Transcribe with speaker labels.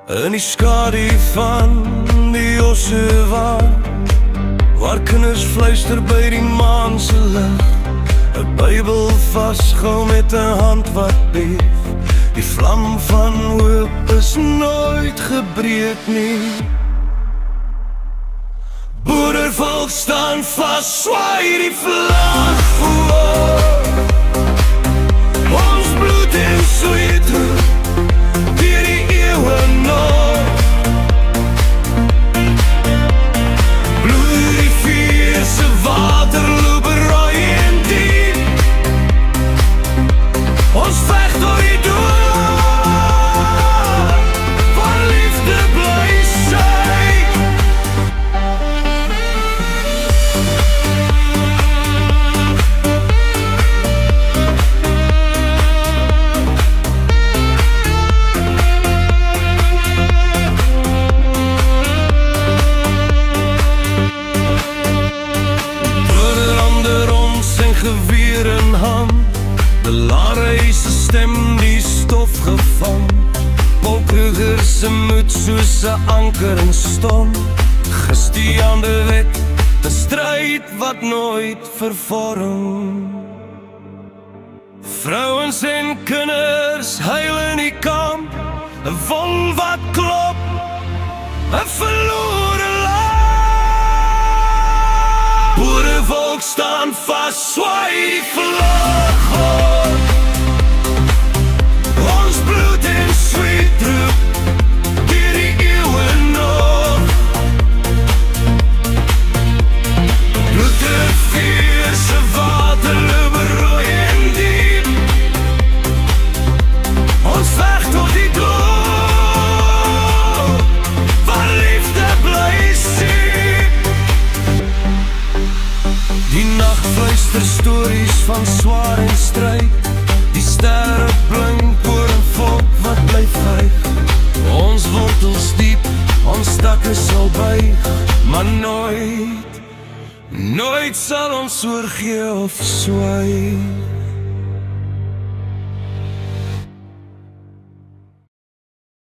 Speaker 1: In die skadu van die Ossewa, waar kinders fluister by die maan se lig, 'n Bybel vasgehou met 'n hand wat beef. Die vlam van hoop is nooit gebreek nie. Boerevolk staan vas, swaai die vlag. Ons bloed en sweet deur die eeuwe nog. Bloedrivier se water loop rooi en diep. Ons veg door die dood, van liefde bly sy. Geweer in hand, de laarhuise stem die stof gevang. Polkruger se moed soos 'n anker in storm. Gis die hande wet, 'n stryd wat nooit vervorm. Vrouens en kinders huil in die kamp, 'n wol wat klop, 'n verlore land. Boerevolk staan vas, swaai die vlag. Ons bloed en sweet droep deur die eeuwe nog. Bloedrivier se water loop rooi en diep. Ons veg tot die dood, van liefde bly siek. Die nag fluister stories van swaar en stryd. Die sterre blink oor 'n volk wat bly vyg. Ons wortels diep, ons takke sal buig, maar nooit sal ons oorgee of swyg.